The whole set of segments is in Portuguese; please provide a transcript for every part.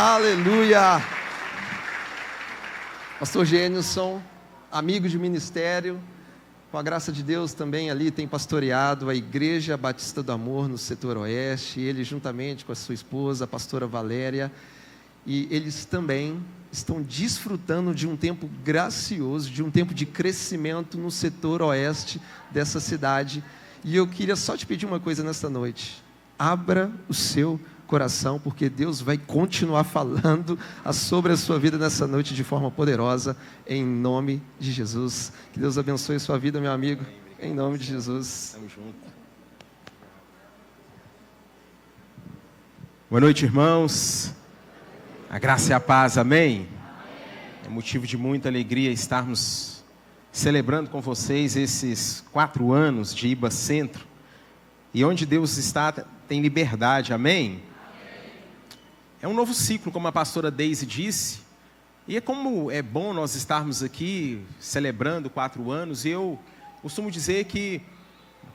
Aleluia! Pastor Gênilson, amigo de ministério, com a graça de Deus também ali tem pastoreado a Igreja Batista do Amor no setor oeste, ele juntamente com a sua esposa, a pastora Valéria, e eles também estão desfrutando de um tempo gracioso, de um tempo de crescimento no setor oeste dessa cidade. E eu queria só te pedir uma coisa nesta noite: abra o seu coração, porque Deus vai continuar falando sobre a sua vida nessa noite de forma poderosa, em nome de Jesus. Que Deus abençoe a sua vida, meu amigo, em nome de Jesus. Tamo junto. Boa noite, irmãos. A graça e a paz, amém? É motivo de muita alegria estarmos celebrando com vocês esses 4 anos de IBA Centro, e onde Deus está, tem liberdade, amém? É um novo ciclo, como a pastora Deise disse, e como é bom nós estarmos aqui celebrando 4 anos. E eu costumo dizer que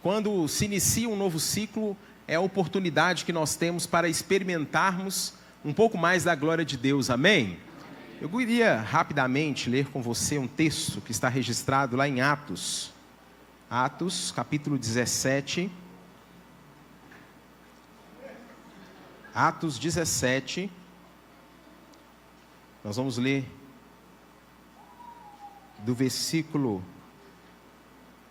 quando se inicia um novo ciclo, é a oportunidade que nós temos para experimentarmos um pouco mais da glória de Deus, amém? Eu queria rapidamente ler com você um texto que está registrado lá em Atos, capítulo 17, Atos 17, nós vamos ler do versículo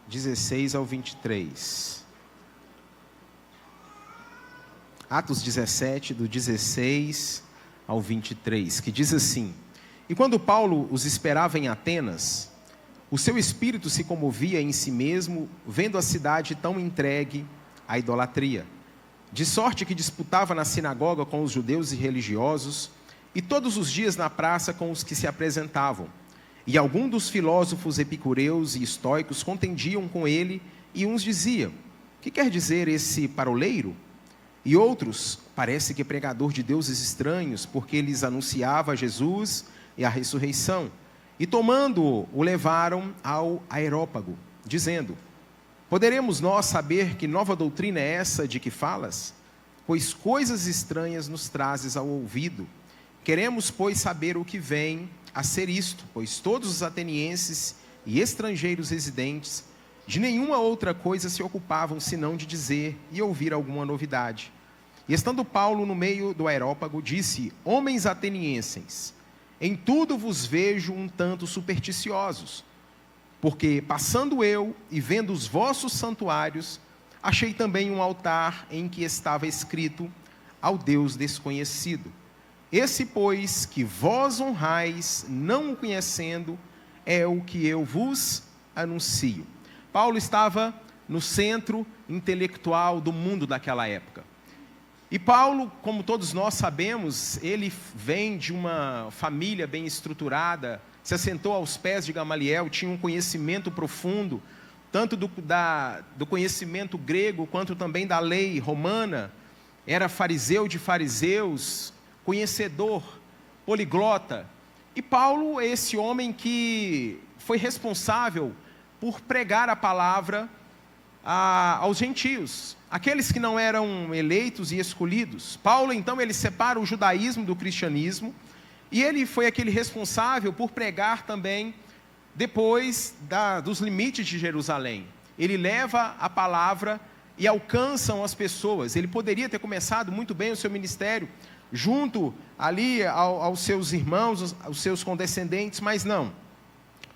16 ao 23. Atos 17, do 16 ao 23, que diz assim: E quando Paulo os esperava em Atenas, o seu espírito se comovia em si mesmo, vendo a cidade tão entregue à idolatria. De sorte que disputava na sinagoga com os judeus e religiosos, e todos os dias na praça com os que se apresentavam. E alguns dos filósofos epicureus e estoicos contendiam com ele, e uns diziam: Que quer dizer esse paroleiro? E outros: Parece que é pregador de deuses estranhos, porque lhes anunciava Jesus e a ressurreição. E tomando-o, o levaram ao Areópago, dizendo: Poderemos nós saber que nova doutrina é essa de que falas? Pois coisas estranhas nos trazes ao ouvido. Queremos, pois, saber o que vem a ser isto, pois todos os atenienses e estrangeiros residentes de nenhuma outra coisa se ocupavam, senão de dizer e ouvir alguma novidade. E estando Paulo no meio do Areópago, disse: Homens atenienses, em tudo vos vejo um tanto supersticiosos. Porque, passando eu e vendo os vossos santuários, achei também um altar em que estava escrito: Ao Deus desconhecido. Esse, pois, que vós honrais, não o conhecendo, é o que eu vos anuncio. Paulo estava no centro intelectual do mundo daquela época. E Paulo, como todos nós sabemos, ele vem de uma família bem estruturada, se assentou aos pés de Gamaliel, tinha um conhecimento profundo, tanto do conhecimento grego, quanto também da lei romana. Era fariseu de fariseus, conhecedor, poliglota. E Paulo é esse homem que foi responsável por pregar a palavra aos gentios, aqueles que não eram eleitos e escolhidos. Paulo, então, ele separa o judaísmo do cristianismo, e ele foi aquele responsável por pregar também depois dos limites de Jerusalém. Ele leva a palavra e alcançam as pessoas. Ele poderia ter começado muito bem o seu ministério junto ali aos seus irmãos, aos seus condescendentes, mas não.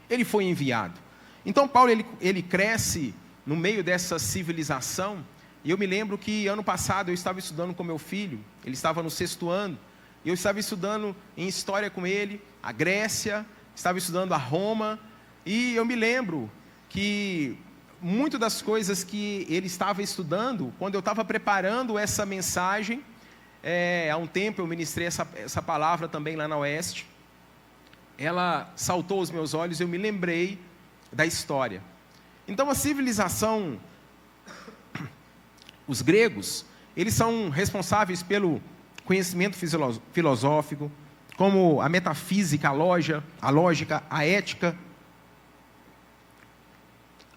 Ele foi enviado. Então Paulo ele cresce no meio dessa civilização. E eu me lembro que ano passado eu estava estudando com meu filho, ele estava no 6º ano, e eu estava estudando em história com ele, a Grécia, estava estudando a Roma, e eu me lembro que muitas das coisas que ele estava estudando, quando eu estava preparando essa mensagem, há um tempo eu ministrei essa palavra também lá na Oeste, ela saltou aos meus olhos e eu me lembrei da história. Então a civilização, os gregos, eles são responsáveis pelo conhecimento filosófico, como a metafísica, a lógica, a ética,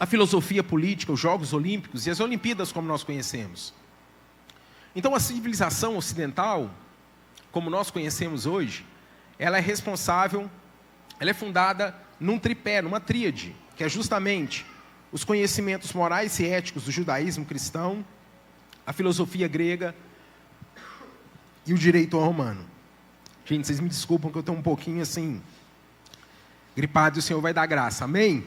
a filosofia política, os Jogos Olímpicos e as Olimpíadas como nós conhecemos. Então a civilização ocidental, como nós conhecemos hoje, ela é responsável, ela é fundada num tripé, numa tríade, que é justamente os conhecimentos morais e éticos do judaísmo cristão, a filosofia grega e o direito romano. Gente, vocês me desculpam que eu estou um pouquinho assim, gripado, e o Senhor vai dar graça, amém?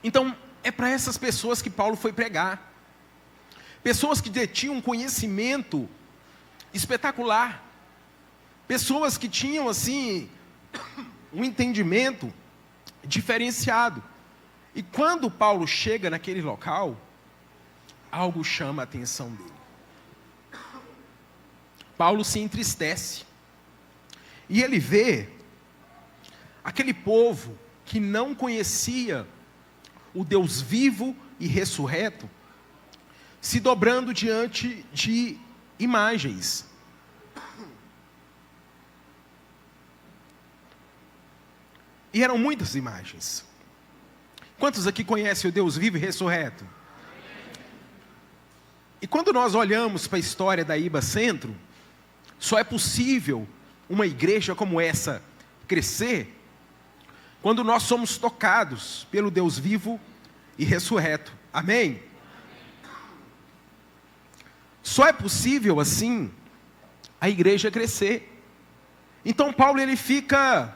Então, é para essas pessoas que Paulo foi pregar. Pessoas que detinham um conhecimento espetacular. Pessoas que tinham, assim, um entendimento diferenciado. E quando Paulo chega naquele local, algo chama a atenção dele. Paulo se entristece. E ele vê aquele povo que não conhecia o Deus vivo e ressurreto se dobrando diante de imagens. E eram muitas imagens. Quantos aqui conhecem o Deus vivo e ressurreto? E quando nós olhamos para a história da IBA Centro, só é possível uma igreja como essa crescer quando nós somos tocados pelo Deus vivo e ressurreto. Amém? Só é possível assim a igreja crescer. Então Paulo ele fica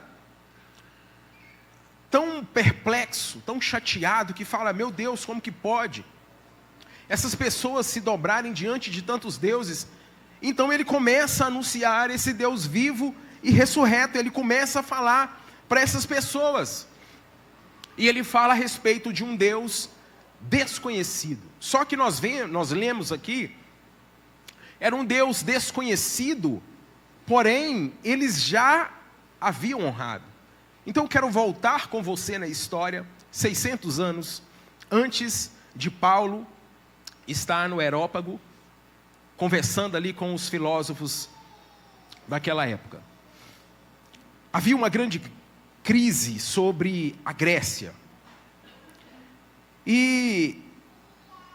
tão perplexo, tão chateado, que fala: meu Deus, como que pode essas pessoas se dobrarem diante de tantos deuses? Então ele começa a anunciar esse Deus vivo e ressurreto. Ele começa a falar para essas pessoas. E ele fala a respeito de um Deus desconhecido. Só que nós lemos aqui, era um Deus desconhecido, porém eles já haviam honrado. Então eu quero voltar com você na história, 600 anos antes de Paulo estar no Areópago, conversando ali com os filósofos daquela época. Havia uma grande crise sobre a Grécia. E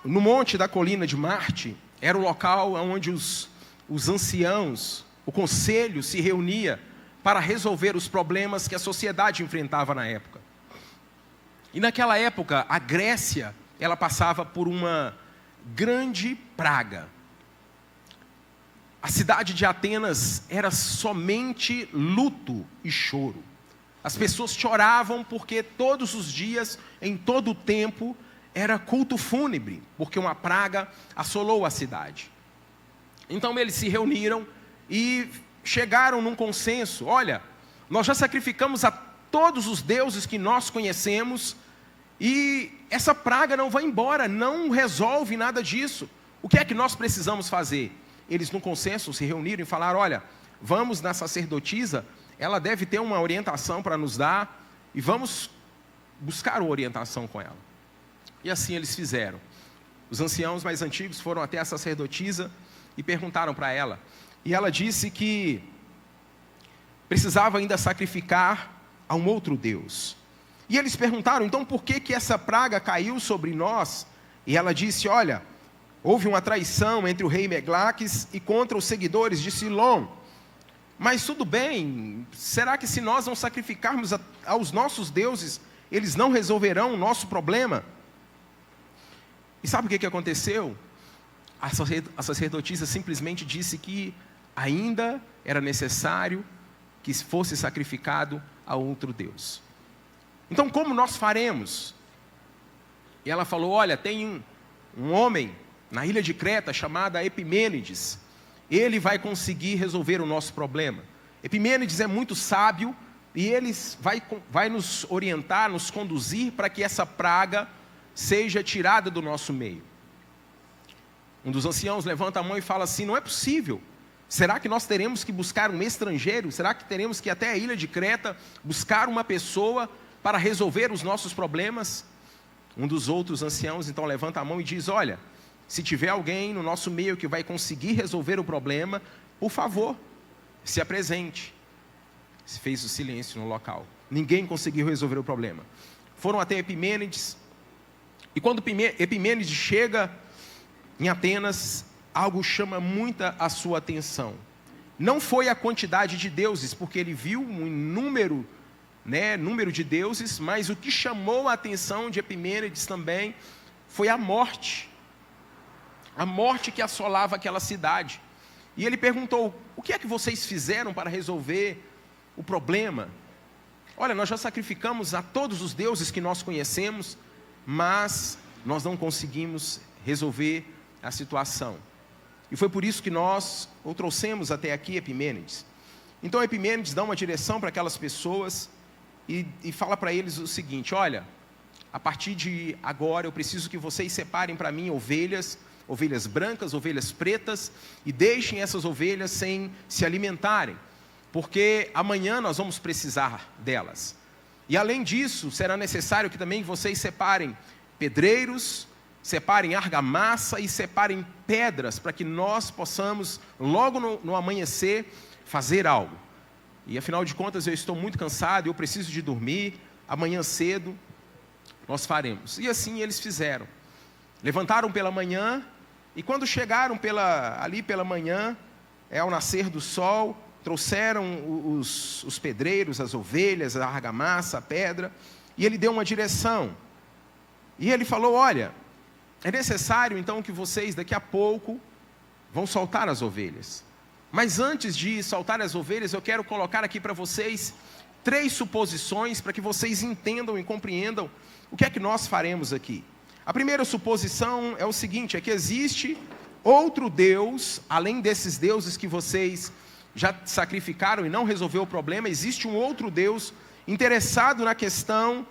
no monte da colina de Marte, era o local onde os anciãos, o conselho se reunia para resolver os problemas que a sociedade enfrentava na época. E naquela época, a Grécia, ela passava por uma grande praga. A cidade de Atenas era somente luto e choro. As pessoas choravam porque todos os dias, em todo o tempo, era culto fúnebre, porque uma praga assolou a cidade. Então eles se reuniram e chegaram num consenso: olha, nós já sacrificamos a todos os deuses que nós conhecemos e essa praga não vai embora, não resolve nada disso. O que é que nós precisamos fazer? Eles no consenso se reuniram e falaram: olha, vamos na sacerdotisa, ela deve ter uma orientação para nos dar e vamos buscar uma orientação com ela. E assim eles fizeram. Os anciãos mais antigos foram até a sacerdotisa e perguntaram para ela. E ela disse que precisava ainda sacrificar a um outro Deus. E eles perguntaram: então por que essa praga caiu sobre nós? E ela disse: olha, houve uma traição entre o rei Meglaques e contra os seguidores de Silom. Mas tudo bem, será que se nós não sacrificarmos aos nossos deuses, eles não resolverão o nosso problema? E sabe o que aconteceu? A sacerdotisa simplesmente disse que ainda era necessário que fosse sacrificado a outro Deus. Então como nós faremos? E ela falou: olha, tem um homem na ilha de Creta chamado Epimênides. Ele vai conseguir resolver o nosso problema. Epimênides é muito sábio e ele vai nos orientar, nos conduzir para que essa praga seja tirada do nosso meio. Um dos anciãos levanta a mão e fala assim: não é possível. Será que nós teremos que buscar um estrangeiro? Será que teremos que ir até a ilha de Creta buscar uma pessoa para resolver os nossos problemas? Um dos outros anciãos então levanta a mão e diz: olha, se tiver alguém no nosso meio que vai conseguir resolver o problema, por favor, se apresente. Se fez o silêncio no local. Ninguém conseguiu resolver o problema. Foram até Epimênides. E quando Epimênides chega em Atenas, algo chama muita a sua atenção. Não foi a quantidade de deuses, porque ele viu um número de deuses, mas o que chamou a atenção de Epimênides também foi a morte que assolava aquela cidade. E ele perguntou: o que é que vocês fizeram para resolver o problema? Olha, nós já sacrificamos a todos os deuses que nós conhecemos, mas nós não conseguimos resolver a situação. E foi por isso que nós o trouxemos até aqui, Epimênides. Então Epimênides dá uma direção para aquelas pessoas e fala para eles o seguinte: olha, a partir de agora eu preciso que vocês separem para mim ovelhas brancas, ovelhas pretas, e deixem essas ovelhas sem se alimentarem, porque amanhã nós vamos precisar delas. E além disso, será necessário que também vocês separem pedreiros, separem argamassa e separem pedras, para que nós possamos, logo no amanhecer, fazer algo. E afinal de contas eu estou muito cansado, eu preciso de dormir, amanhã cedo nós faremos. E assim eles fizeram. Levantaram pela manhã, e quando chegaram ali pela manhã, ao nascer do sol, trouxeram os pedreiros, as ovelhas, a argamassa, a pedra, e ele deu uma direção. E ele falou: olha, é necessário então que vocês daqui a pouco vão soltar as ovelhas. Mas antes de soltar as ovelhas, eu quero colocar aqui para vocês 3 suposições, para que vocês entendam e compreendam o que é que nós faremos aqui. A primeira suposição é o seguinte: é que existe outro Deus, além desses deuses que vocês já sacrificaram e não resolveu o problema. Existe um outro Deus interessado na questão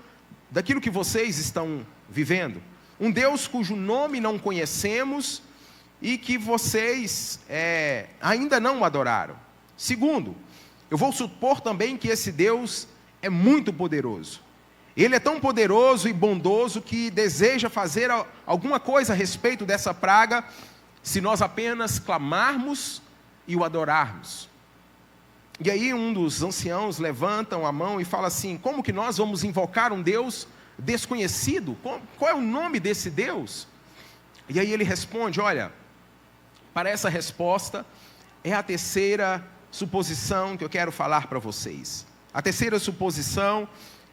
daquilo que vocês estão vivendo. Um Deus cujo nome não conhecemos e que vocês ainda não adoraram. Segundo, eu vou supor também que esse Deus é muito poderoso. Ele é tão poderoso e bondoso que deseja fazer alguma coisa a respeito dessa praga, se nós apenas clamarmos e o adorarmos. E aí um dos anciãos levanta a mão e fala assim: como que nós vamos invocar um Deus desconhecido? Qual é o nome desse Deus? E aí ele responde: olha, para essa resposta é a terceira suposição que eu quero falar para vocês. A terceira suposição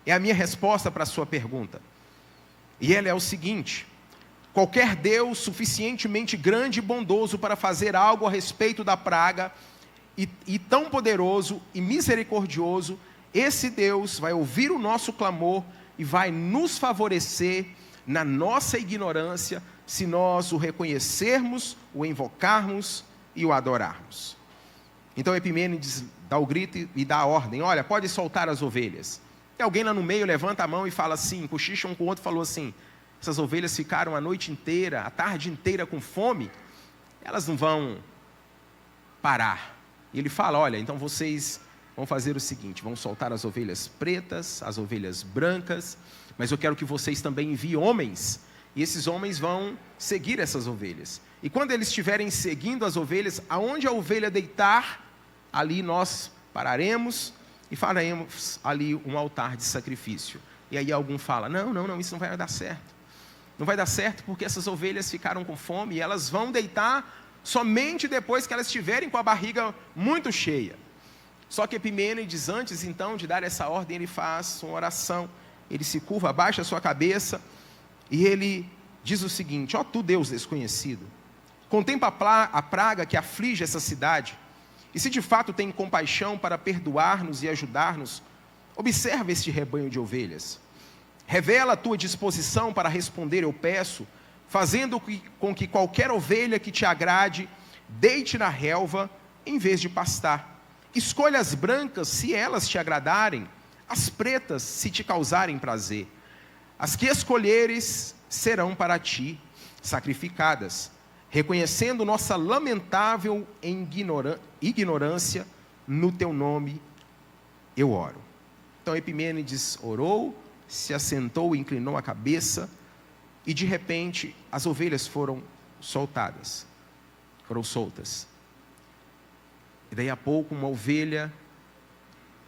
é a minha resposta para a sua pergunta. E ela é o seguinte: qualquer Deus suficientemente grande e bondoso para fazer algo a respeito da praga, e tão poderoso e misericordioso, esse Deus vai ouvir o nosso clamor e vai nos favorecer na nossa ignorância, se nós o reconhecermos, o invocarmos e o adorarmos. Então Epimênides dá o grito e dá a ordem: olha, pode soltar as ovelhas. E alguém lá no meio levanta a mão e fala assim, cochicha um com o outro, falou assim: essas ovelhas ficaram a noite inteira, a tarde inteira com fome, elas não vão parar. E ele fala: olha, então vocês vão fazer o seguinte, vão soltar as ovelhas pretas, as ovelhas brancas, mas eu quero que vocês também enviem homens, e esses homens vão seguir essas ovelhas. E quando eles estiverem seguindo as ovelhas, aonde a ovelha deitar, ali nós pararemos e faremos ali um altar de sacrifício. E aí algum fala: não, isso não vai dar certo. Não vai dar certo porque essas ovelhas ficaram com fome e elas vão deitar somente depois que elas estiverem com a barriga muito cheia. Só que Epimênides, antes então de dar essa ordem, ele faz uma oração. Ele se curva, abaixa a sua cabeça e ele diz o seguinte: ó tu Deus desconhecido, contempla a praga que aflige essa cidade, e se de fato tem compaixão para perdoar-nos e ajudar-nos, observa este rebanho de ovelhas. Revela a tua disposição para responder, eu peço, fazendo com que qualquer ovelha que te agrade deite na relva em vez de pastar. Escolha as brancas se elas te agradarem, as pretas se te causarem prazer. As que escolheres serão para ti sacrificadas. Reconhecendo nossa lamentável ignorância, no teu nome eu oro. Então Epimênides orou, se assentou, inclinou a cabeça, e de repente as ovelhas foram soltas. E daí a pouco uma ovelha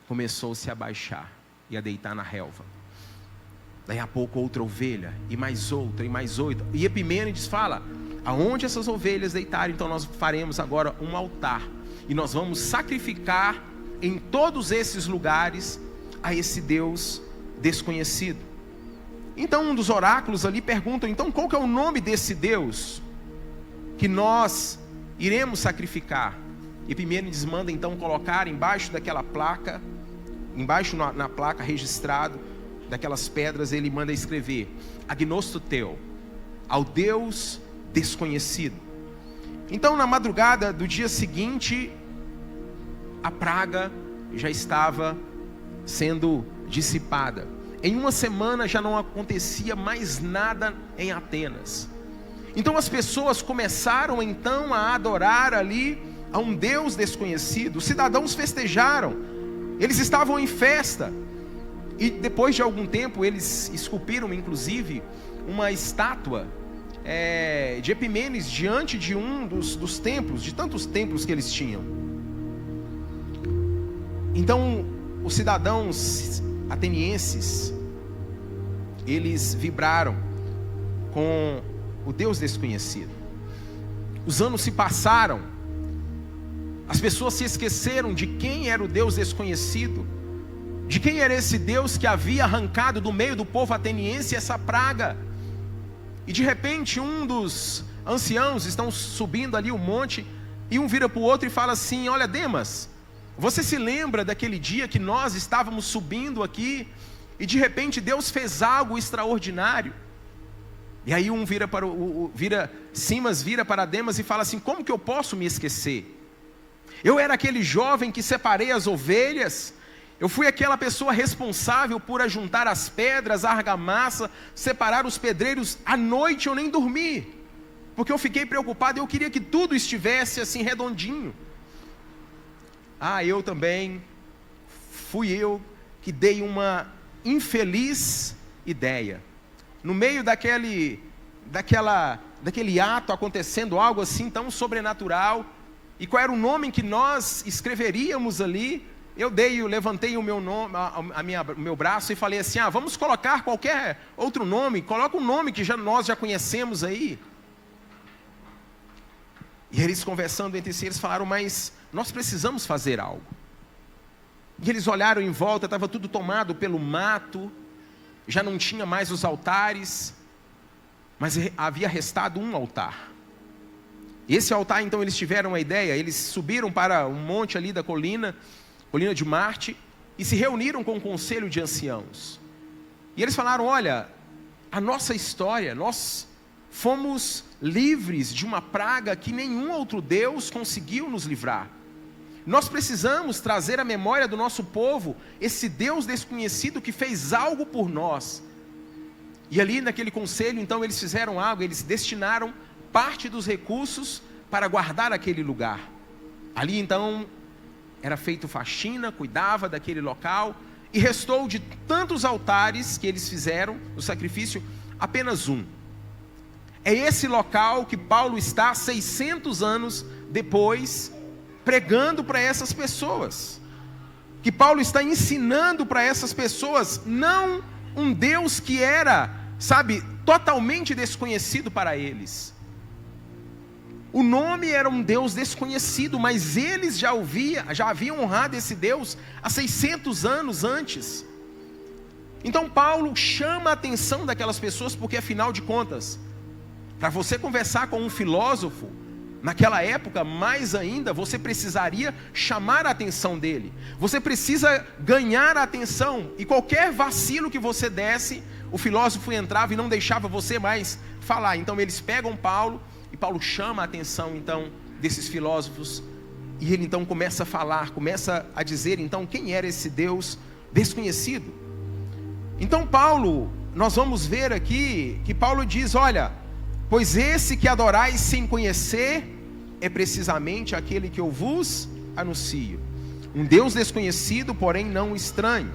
começou a se abaixar e a deitar na relva. Daí a pouco outra ovelha, e mais outra, e mais outra. E Epimênides fala: aonde essas ovelhas deitarem, então nós faremos agora um altar, e nós vamos sacrificar em todos esses lugares a esse Deus desconhecido. Então um dos oráculos ali pergunta: então qual que é o nome desse Deus que nós iremos sacrificar? Epimênides manda então colocar embaixo daquela placa, embaixo na placa registrado, daquelas pedras, ele manda escrever: Agnosto Teu, ao Deus desconhecido. Então na madrugada do dia seguinte, a praga já estava sendo dissipada. Em uma semana já não acontecia mais nada em Atenas. Então as pessoas começaram então a adorar ali a um Deus desconhecido. Os cidadãos festejaram, eles estavam em festa. E depois de algum tempo eles esculpiram inclusive uma estátua de Epimênides diante de um dos templos, de tantos templos que eles tinham. Então os cidadãos atenienses, eles vibraram com o Deus desconhecido. Os anos se passaram, as pessoas se esqueceram de quem era o Deus desconhecido, de quem era esse Deus que havia arrancado do meio do povo ateniense essa praga. E de repente um dos anciãos estão subindo ali o monte, e um vira para o outro e fala assim: olha, Demas, você se lembra daquele dia que nós estávamos subindo aqui e de repente Deus fez algo extraordinário? E aí um Simas vira para Demas e fala assim: como que eu posso me esquecer? Eu era aquele jovem que separei as ovelhas, eu fui aquela pessoa responsável por ajuntar as pedras, a argamassa, separar os pedreiros. À noite eu nem dormi, porque eu fiquei preocupado, eu queria que tudo estivesse assim redondinho. Eu também fui eu que dei uma infeliz ideia. No meio daquele ato acontecendo, algo assim tão sobrenatural, e qual era o nome que nós escreveríamos ali? Eu levantei o meu nome, o meu braço e falei assim: vamos colocar qualquer outro nome, coloca um nome que nós já conhecemos aí. E eles conversando entre si, eles falaram: mas nós precisamos fazer algo. E eles olharam em volta, estava tudo tomado pelo mato, já não tinha mais os altares, mas havia restado um altar. Esse altar, então, eles tiveram uma ideia, eles subiram para um monte ali da colina de Marte, e se reuniram com o conselho de anciãos. E eles falaram: olha, a nossa história, nós fomos livres de uma praga que nenhum outro Deus conseguiu nos livrar. Nós precisamos trazer à memória do nosso povo esse Deus desconhecido que fez algo por nós. E ali naquele conselho, então, eles fizeram algo, eles destinaram parte dos recursos para guardar aquele lugar. Ali então era feito faxina, cuidava daquele local, e restou de tantos altares que eles fizeram o sacrifício, apenas um. É esse local que Paulo está 600 anos depois pregando para essas pessoas, que Paulo está ensinando para essas pessoas, não um Deus que era, totalmente desconhecido para eles. O nome era um Deus desconhecido, mas eles já haviam honrado esse Deus há 600 anos antes. Então Paulo chama a atenção daquelas pessoas, porque afinal de contas, para você conversar com um filósofo, naquela época, mais ainda, você precisaria chamar a atenção dele. Você precisa ganhar a atenção, e qualquer vacilo que você desse, o filósofo entrava e não deixava você mais falar. Então eles pegam Paulo, e Paulo chama a atenção então desses filósofos, e ele então começa a falar, começa a dizer então quem era esse Deus desconhecido. Então Paulo, nós vamos ver aqui que Paulo diz: olha, pois esse que adorais sem conhecer é precisamente aquele que eu vos anuncio, um Deus desconhecido, porém não estranho.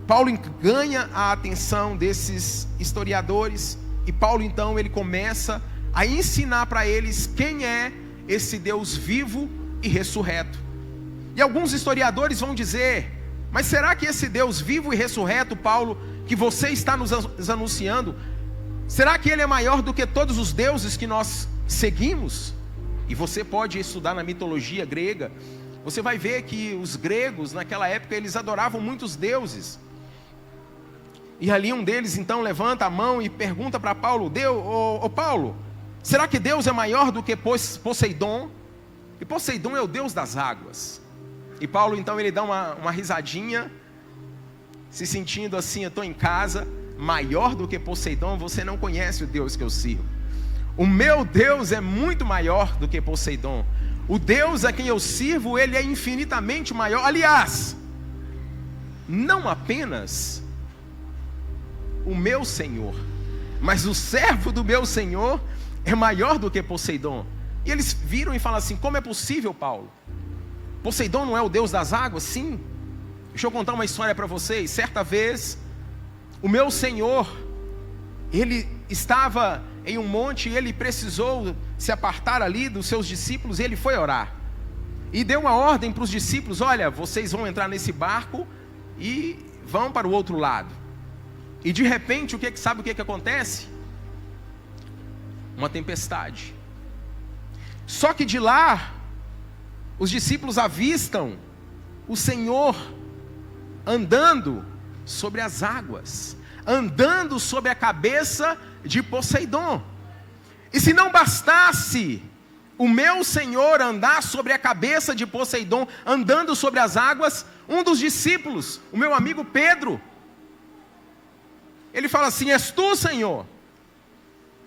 Paulo ganha a atenção desses historiadores, e Paulo então ele começa a ensinar para eles quem é esse Deus vivo e ressurreto. E alguns historiadores vão dizer: mas será que esse Deus vivo e ressurreto, Paulo, que você está nos anunciando, será que ele é maior do que todos os deuses que nós seguimos? E você pode estudar na mitologia grega, você vai ver que os gregos naquela época eles adoravam muitos deuses. E ali um deles então levanta a mão e pergunta para Paulo: Paulo, será que Deus é maior do que Poseidon? E Poseidon é o deus das águas. E Paulo então ele dá uma risadinha, se sentindo assim: eu estou em casa. Maior do que Poseidon, você não conhece o Deus que eu sirvo. O meu Deus é muito maior do que Poseidon. O Deus a quem eu sirvo, ele é infinitamente maior. Aliás, não apenas o meu Senhor, mas o servo do meu Senhor é maior do que Poseidon. E eles viram e falam assim: como é possível, Paulo? Poseidon não é o Deus das águas? Sim. Deixa eu contar uma história para vocês. Certa vez, o meu Senhor, ele estava em um monte e ele precisou se apartar ali dos seus discípulos e ele foi orar. E deu uma ordem para os discípulos: olha, vocês vão entrar nesse barco e vão para o outro lado. E de repente, sabe o que acontece? Uma tempestade. Só que de lá, os discípulos avistam o Senhor andando sobre as águas, andando sobre a cabeça de Poseidon. E se não bastasse o meu Senhor andar sobre a cabeça de Poseidon, andando sobre as águas, um dos discípulos, o meu amigo Pedro, ele fala assim: és tu, Senhor?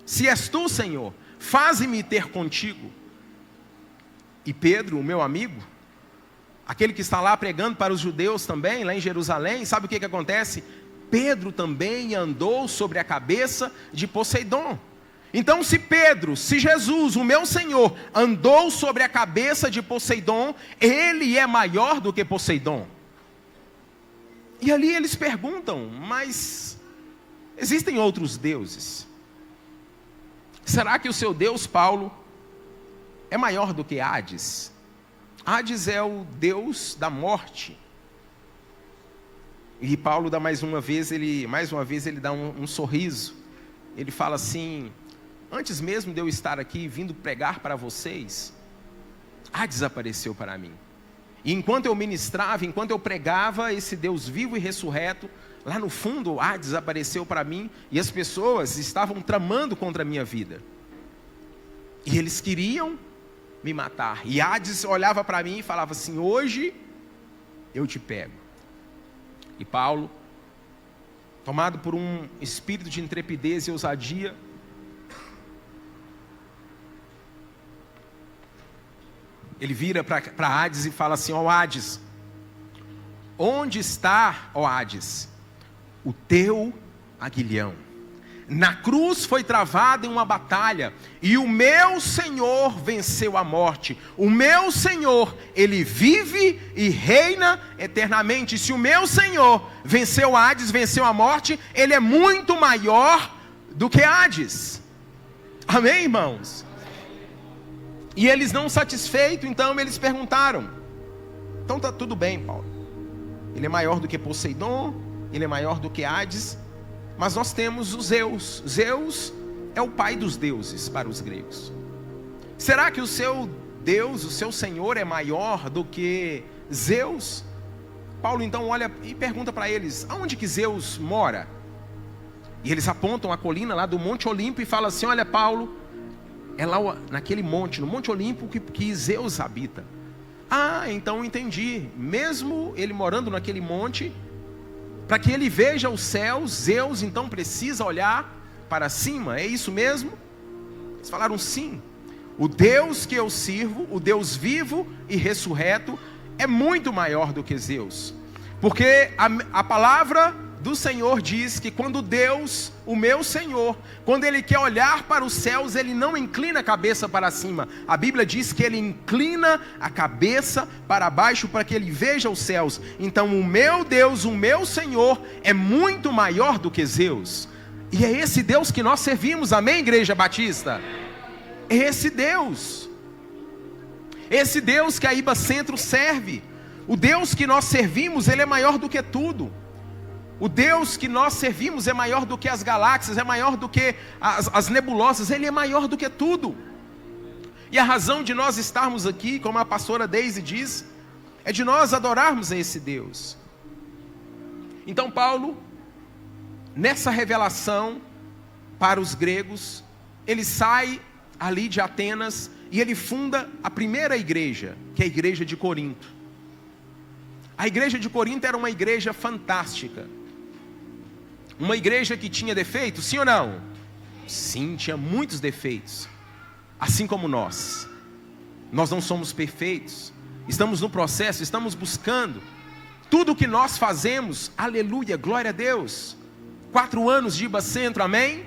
Se és tu, Senhor, faze-me ter contigo. E Pedro, o meu amigo, aquele que está lá pregando para os judeus também, lá em Jerusalém, sabe o que acontece? Pedro também andou sobre a cabeça de Poseidon. Então se Jesus, o meu Senhor, andou sobre a cabeça de Poseidon, ele é maior do que Poseidon. E ali eles perguntam: mas existem outros deuses? Será que o seu Deus, Paulo, é maior do que Hades? Hades é o Deus da morte. E Paulo dá mais uma vez ele dá um sorriso. Ele fala assim: antes mesmo de eu estar aqui vindo pregar para vocês, Hades apareceu para mim. E enquanto eu ministrava, enquanto eu pregava esse Deus vivo e ressurreto, lá no fundo Hades apareceu para mim, e as pessoas estavam tramando contra a minha vida. E eles queriam me matar. E Hades olhava para mim e falava assim: hoje eu te pego. E Paulo, tomado por um espírito de intrepidez e ousadia, ele vira para Hades e fala assim: ó Hades, onde está, ó Hades, o teu aguilhão? Na cruz foi travada uma batalha, e o meu Senhor venceu a morte. O meu Senhor, ele vive e reina eternamente. Se o meu Senhor venceu Hades, venceu a morte, ele é muito maior do que Hades. Amém, irmãos? E eles não satisfeitos, então eles perguntaram: então tá tudo bem, Paulo, ele é maior do que Poseidon, ele é maior do que Hades, mas nós temos o Zeus. Zeus é o pai dos deuses para os gregos. Será que o seu Deus, o seu Senhor é maior do que Zeus? Paulo então olha e pergunta para eles: aonde que Zeus mora? E eles apontam a colina lá do Monte Olimpo e falam assim: olha, Paulo, é lá naquele monte, no Monte Olimpo que Zeus habita. Ah, então entendi. Mesmo ele morando naquele monte, para que ele veja os céus, Zeus então precisa olhar para cima, é isso mesmo? Eles falaram: sim. O Deus que eu sirvo, o Deus vivo e ressurreto, é muito maior do que Zeus. Porque a palavra do Senhor diz que quando Deus, o meu Senhor, quando Ele quer olhar para os céus, Ele não inclina a cabeça para cima. A Bíblia diz que Ele inclina a cabeça para baixo para que Ele veja os céus. Então o meu Deus, o meu Senhor, é muito maior do que Zeus. E é esse Deus que nós servimos, amém, Igreja Batista? É esse Deus. Esse Deus que a IBA Centro serve. O Deus que nós servimos, Ele é maior do que tudo. O Deus que nós servimos é maior do que as galáxias, é maior do que as nebulosas, Ele é maior do que tudo. E a razão de nós estarmos aqui, como a pastora Deise diz, é de nós adorarmos a esse Deus. Então Paulo, nessa revelação para os gregos, ele sai ali de Atenas e ele funda a primeira igreja, que é a igreja de Corinto. A igreja de Corinto era uma igreja fantástica. Uma igreja que tinha defeitos, sim ou não? Sim, tinha muitos defeitos. Assim como nós. Nós não somos perfeitos. Estamos no processo, estamos buscando. Tudo que nós fazemos, aleluia, glória a Deus. 4 anos de Iba Centro, amém?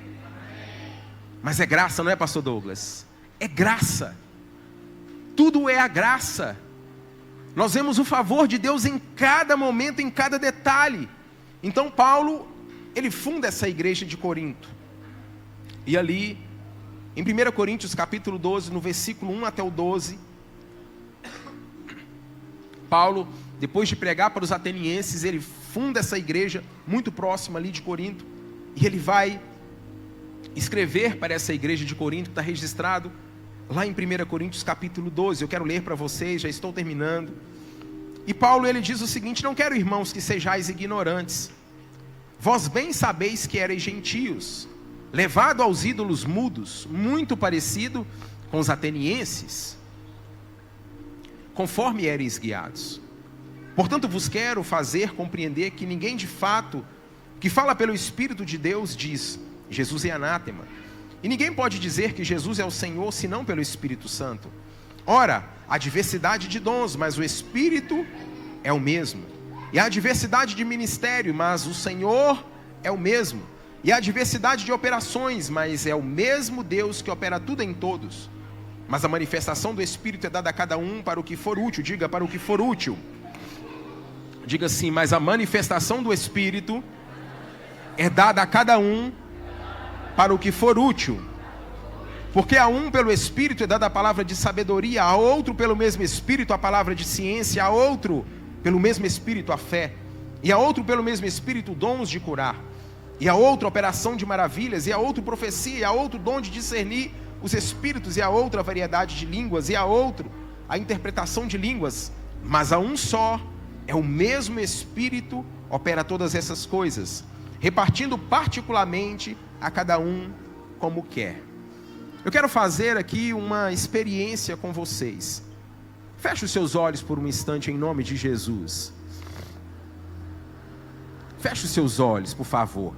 Mas é graça, não é, pastor Douglas? É graça. Tudo é a graça. Nós vemos o favor de Deus em cada momento, em cada detalhe. Então Paulo, ele funda essa igreja de Corinto. E ali, em 1 Coríntios capítulo 12, no versículo 1 até o 12, Paulo, depois de pregar para os atenienses, ele funda essa igreja muito próxima ali de Corinto. E ele vai escrever para essa igreja de Corinto, que está registrado lá em 1 Coríntios capítulo 12. Eu quero ler para vocês, já estou terminando. E Paulo, ele diz o seguinte: não quero, irmãos, que sejais ignorantes. Vós bem sabeis que erais gentios, levado aos ídolos mudos, muito parecido com os atenienses, conforme eres guiados. Portanto, vos quero fazer compreender que ninguém de fato, que fala pelo Espírito de Deus, diz: Jesus é anátema. E ninguém pode dizer que Jesus é o Senhor, senão pelo Espírito Santo. Ora, há diversidade de dons, mas o Espírito é o mesmo. E há diversidade de ministério, mas o Senhor é o mesmo. E há diversidade de operações, mas é o mesmo Deus que opera tudo em todos. Mas a manifestação do Espírito é dada a cada um para o que for útil. Diga: para o que for útil. Diga assim: mas a manifestação do Espírito é dada a cada um para o que for útil. Porque a um pelo Espírito é dada a palavra de sabedoria, a outro pelo mesmo Espírito a palavra de ciência, a outro pelo mesmo Espírito a fé, e a outro pelo mesmo Espírito dons de curar, e a outro operação de maravilhas, e a outro profecia, e a outro dom de discernir os espíritos, e a outra variedade de línguas, e a outro a interpretação de línguas. Mas a um só é o mesmo Espírito opera todas essas coisas, repartindo particularmente a cada um como quer. Eu quero fazer aqui uma experiência com vocês. Feche os seus olhos por um instante em nome de Jesus. Feche os seus olhos, por favor.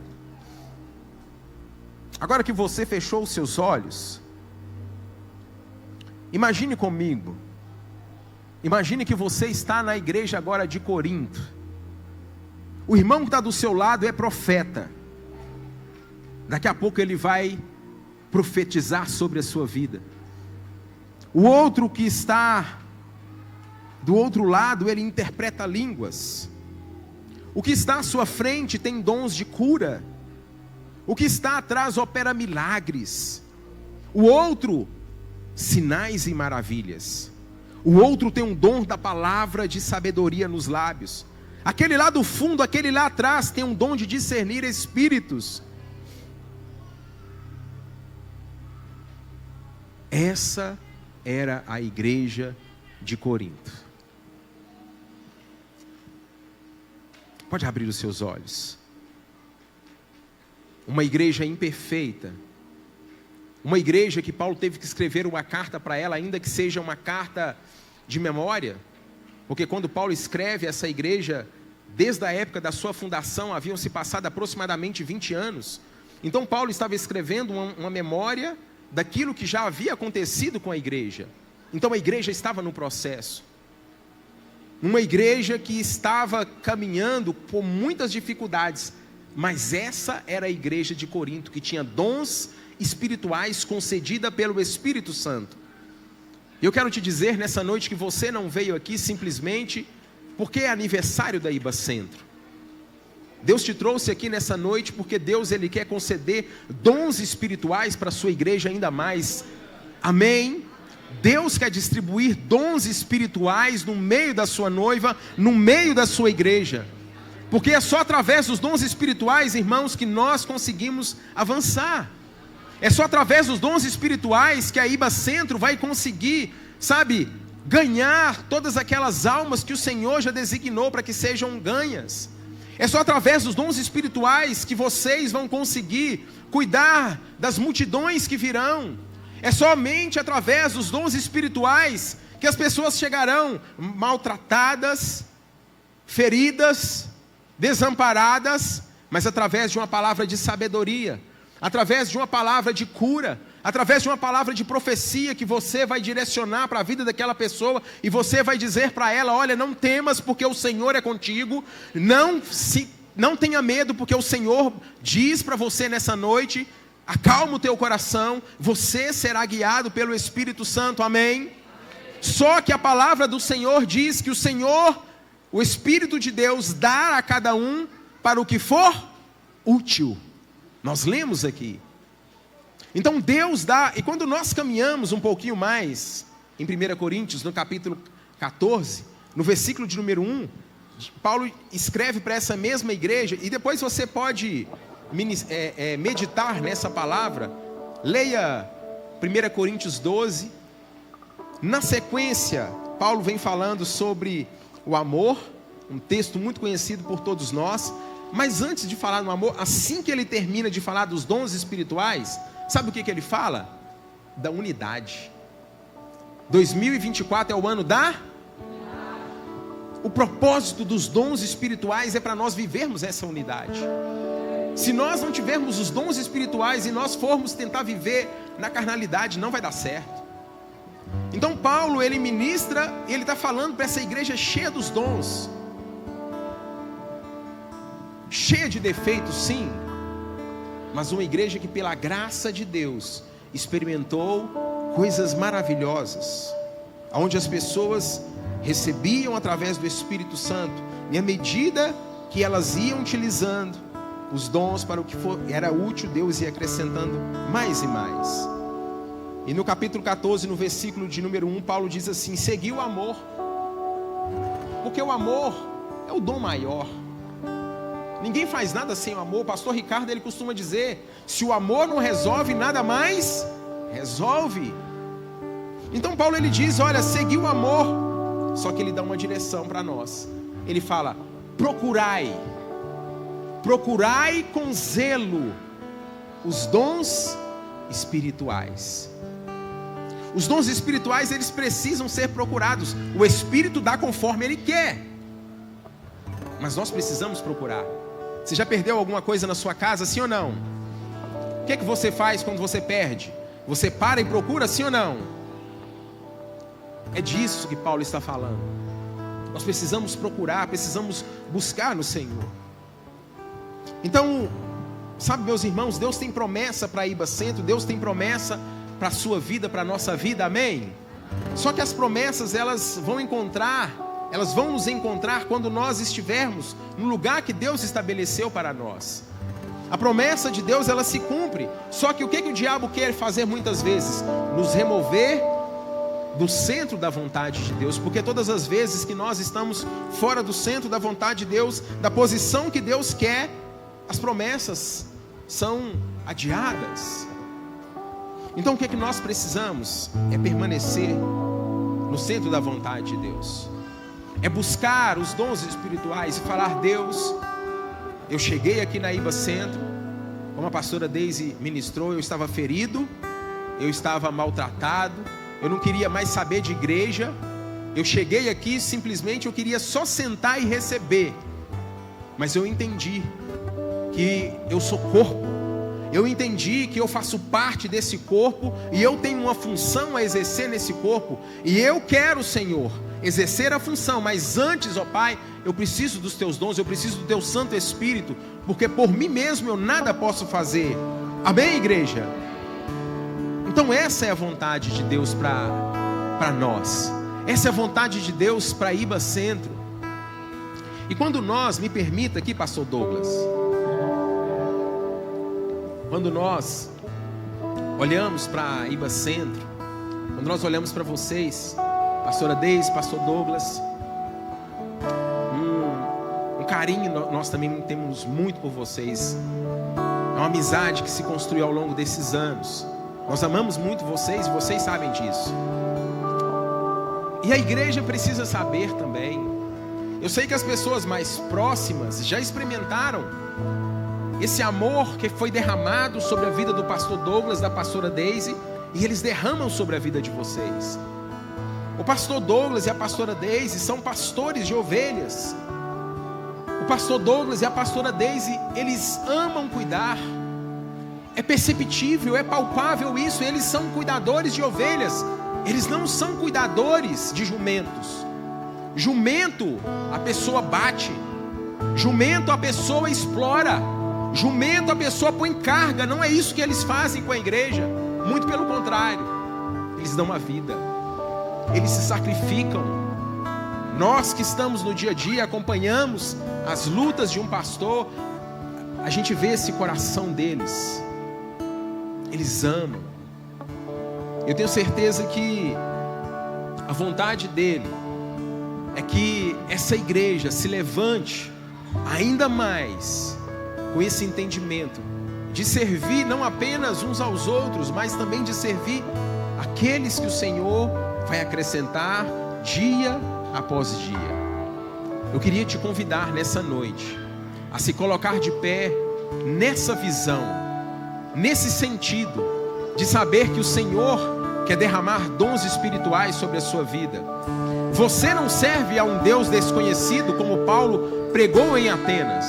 Agora que você fechou os seus olhos, imagine comigo. Imagine que você está na igreja agora de Corinto. O irmão que está do seu lado é profeta. Daqui a pouco ele vai profetizar sobre a sua vida. O outro que está do outro lado, ele interpreta línguas. O que está à sua frente tem dons de cura. O que está atrás opera milagres. O outro, sinais e maravilhas. O outro tem um dom da palavra de sabedoria nos lábios. Aquele lá do fundo, aquele lá atrás tem um dom de discernir espíritos. Essa era a igreja de Corinto. Pode abrir os seus olhos. Uma igreja imperfeita. Uma igreja que Paulo teve que escrever uma carta para ela, ainda que seja uma carta de memória. Porque quando Paulo escreve essa igreja, desde a época da sua fundação, haviam se passado aproximadamente 20 anos. Então Paulo estava escrevendo uma memória daquilo que já havia acontecido com a igreja. Então a igreja estava no processo. Uma igreja que estava caminhando por muitas dificuldades. Mas essa era a igreja de Corinto, que tinha dons espirituais concedida pelo Espírito Santo. Eu quero te dizer nessa noite que você não veio aqui simplesmente porque é aniversário da Iba Centro. Deus te trouxe aqui nessa noite porque Deus, Ele quer conceder dons espirituais para a sua igreja ainda mais. Amém? Deus quer distribuir dons espirituais no meio da sua noiva, no meio da sua igreja. Porque é só através dos dons espirituais, irmãos, que nós conseguimos avançar. É só através dos dons espirituais que a IBA Centro vai conseguir, sabe, ganhar todas aquelas almas que o Senhor já designou para que sejam ganhas. É só através dos dons espirituais que vocês vão conseguir cuidar das multidões que virão. É somente através dos dons espirituais que as pessoas chegarão maltratadas, feridas, desamparadas, mas através de uma palavra de sabedoria, através de uma palavra de cura, através de uma palavra de profecia que você vai direcionar para a vida daquela pessoa, e você vai dizer para ela: olha, não temas porque o Senhor é contigo, não tenha medo porque o Senhor diz para você nessa noite, acalma o teu coração, você será guiado pelo Espírito Santo, amém? Só que a palavra do Senhor diz que o Senhor, o Espírito de Deus, dá a cada um para o que for útil. Nós lemos aqui. Então Deus dá, e quando nós caminhamos um pouquinho mais, em 1 Coríntios, no capítulo 14, no versículo de número 1, Paulo escreve para essa mesma igreja, e depois você pode meditar nessa palavra. Leia 1 Coríntios 12, na sequência, Paulo vem falando sobre o amor, um texto muito conhecido por todos nós. Mas antes de falar no amor, assim que ele termina de falar dos dons espirituais, sabe o que ele fala? Da unidade. 2024 é o ano da... O propósito dos dons espirituais é para nós vivermos essa unidade. Se nós não tivermos os dons espirituais e nós formos tentar viver na carnalidade, não vai dar certo. Então Paulo, ele ministra, e ele está falando para essa igreja cheia dos dons, cheia de defeitos, sim, mas uma igreja que pela graça de Deus experimentou coisas maravilhosas, onde as pessoas recebiam através do Espírito Santo, e à medida que elas iam utilizando os dons para o que era útil, Deus ia acrescentando mais e mais. E no capítulo 14, no versículo de número 1, Paulo diz assim: segui o amor, porque o amor é o dom maior. Ninguém faz nada sem o amor. O pastor Ricardo, ele costuma dizer: se o amor não resolve, nada mais resolve. Então Paulo, ele diz: olha, segui o amor. Só que ele dá uma direção para nós. Ele fala: procurai com zelo os dons espirituais. Os dons espirituais, eles precisam ser procurados. O Espírito dá conforme Ele quer, mas nós precisamos procurar. Você já perdeu alguma coisa na sua casa, sim ou não? O que é que você faz quando você perde? Você para e procura, sim ou não? É disso que Paulo está falando. Nós precisamos procurar, precisamos buscar no Senhor. Então, sabe, meus irmãos, Deus tem promessa para a IBA Centro, Deus tem promessa para a sua vida, para a nossa vida, amém? Só que as promessas, elas vão nos encontrar quando nós estivermos no lugar que Deus estabeleceu para nós. A promessa de Deus, ela se cumpre. Só que o que o diabo quer fazer muitas vezes? Nos remover do centro da vontade de Deus. Porque todas as vezes que nós estamos fora do centro da vontade de Deus, da posição que Deus quer, as promessas são adiadas. Então o que nós precisamos? É permanecer no centro da vontade de Deus. É buscar os dons espirituais e falar: Deus, eu cheguei aqui na IBA Centro, como a pastora Deise ministrou, eu estava ferido, eu estava maltratado, eu não queria mais saber de igreja, eu cheguei aqui simplesmente, eu queria só sentar e receber, mas eu entendi que eu sou corpo, eu entendi que eu faço parte desse corpo, e eu tenho uma função a exercer nesse corpo, e eu quero, Senhor, exercer a função, mas antes, ó Pai, eu preciso dos Teus dons, eu preciso do Teu Santo Espírito, porque por mim mesmo eu nada posso fazer, amém, igreja? Então essa é a vontade de Deus para nós, essa é a vontade de Deus para a IBA Centro. E quando nós, me permita aqui, pastor Douglas, quando nós olhamos para a IBA Centro, quando nós olhamos para vocês, pastora Deise, pastor Douglas, um carinho nós também temos muito por vocês. É uma amizade que se construiu ao longo desses anos. Nós amamos muito vocês e vocês sabem disso. E a igreja precisa saber também. Eu sei que as pessoas mais próximas já experimentaram esse amor que foi derramado sobre a vida do pastor Douglas, da pastora Daisy, e eles derramam sobre a vida de vocês. O pastor Douglas e a pastora Daisy são pastores de ovelhas. O pastor Douglas e a pastora Daisy, eles amam cuidar. É perceptível, é palpável isso. Eles são cuidadores de ovelhas. Eles não são cuidadores de jumentos. Jumento a pessoa bate. Jumento a pessoa explora. Jumento a pessoa põe carga. Não é isso que eles fazem com a igreja. Muito pelo contrário. Eles dão a vida. Eles se sacrificam. Nós que estamos no dia a dia, acompanhamos as lutas de um pastor, a gente vê esse coração deles. Eles amam. Eu tenho certeza que a vontade dele é que essa igreja se levante ainda mais com esse entendimento de servir não apenas uns aos outros, mas também de servir aqueles que o Senhor vai acrescentar dia após dia. Eu queria te convidar nessa noite a se colocar de pé nessa visão, nesse sentido de saber que o Senhor quer derramar dons espirituais sobre a sua vida. Você não serve a um Deus desconhecido, como Paulo pregou em Atenas.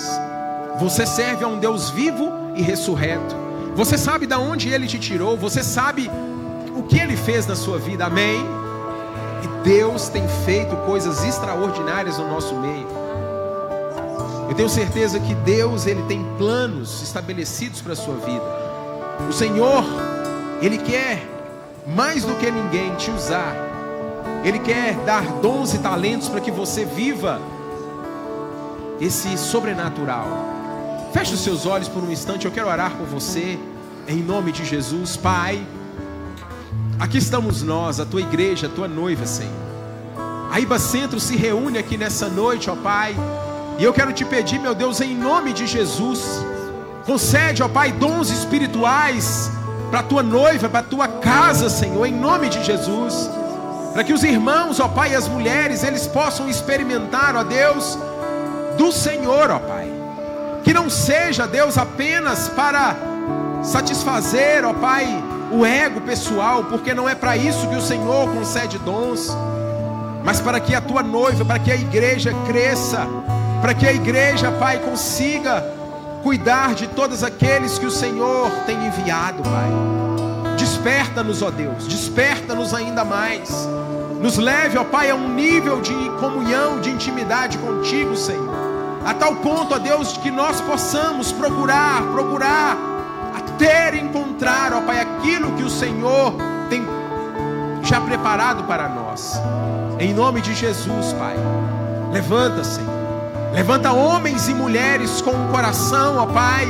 Você serve a um Deus vivo e ressurreto. Você sabe de onde Ele te tirou. Você sabe o que Ele fez na sua vida, amém? E Deus tem feito coisas extraordinárias no nosso meio. Eu tenho certeza que Deus, Ele tem planos estabelecidos para a sua vida. O Senhor, Ele quer mais do que ninguém te usar. Ele quer dar dons e talentos para que você viva esse sobrenatural. Feche os seus olhos por um instante, eu quero orar por você, em nome de Jesus. Pai, aqui estamos nós, a tua igreja, a tua noiva, Senhor. A Iba Centro se reúne aqui nessa noite, ó Pai, e eu quero te pedir, meu Deus, em nome de Jesus, concede, ó Pai, dons espirituais para a tua noiva, para a tua casa, Senhor, em nome de Jesus, para que os irmãos, ó Pai, e as mulheres, eles possam experimentar, ó Deus, do Senhor, ó Pai. Que não seja, Deus, apenas para satisfazer, ó Pai, o ego pessoal, porque não é para isso que o Senhor concede dons, mas para que a tua noiva, para que a igreja cresça, para que a igreja, Pai, consiga cuidar de todos aqueles que o Senhor tem enviado, Pai. Desperta-nos, ó Deus, desperta-nos ainda mais, nos leve, ó Pai, a um nível de comunhão, de intimidade contigo, Senhor, a tal ponto, ó Deus, que nós possamos procurar, até encontrar, ó Pai, aquilo que o Senhor tem já preparado para nós. Em nome de Jesus, Pai, levanta, Senhor, levanta homens e mulheres com o coração, ó Pai,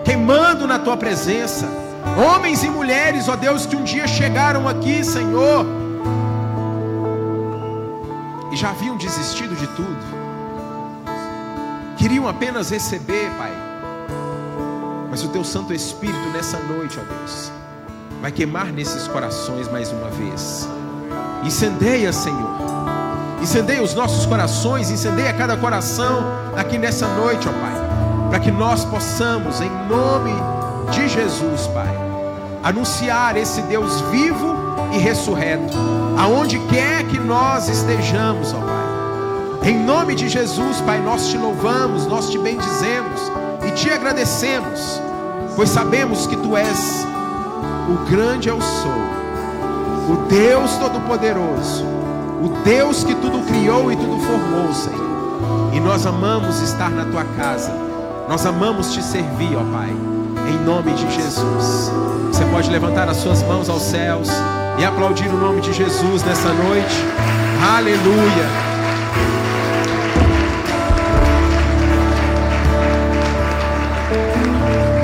queimando na tua presença. Homens e mulheres, ó Deus, que um dia chegaram aqui, Senhor, e já haviam desistido de tudo. Queriam apenas receber, Pai. Mas o teu Santo Espírito nessa noite, ó Deus, vai queimar nesses corações mais uma vez. Incendeia, Senhor. Incendeia os nossos corações, incendeia cada coração aqui nessa noite, ó Pai, para que nós possamos, em nome de Jesus, Pai, anunciar esse Deus vivo e ressurreto, aonde quer que nós estejamos, ó Pai. Em nome de Jesus, Pai, nós te louvamos, nós te bendizemos e te agradecemos, pois sabemos que Tu és o grande eu sou, o Deus Todo-Poderoso, o Deus que tudo criou e tudo formou, Senhor. E nós amamos estar na Tua casa, nós amamos Te servir, ó Pai, em nome de Jesus. Você pode levantar as suas mãos aos céus e aplaudir o nome de Jesus nessa noite. Aleluia.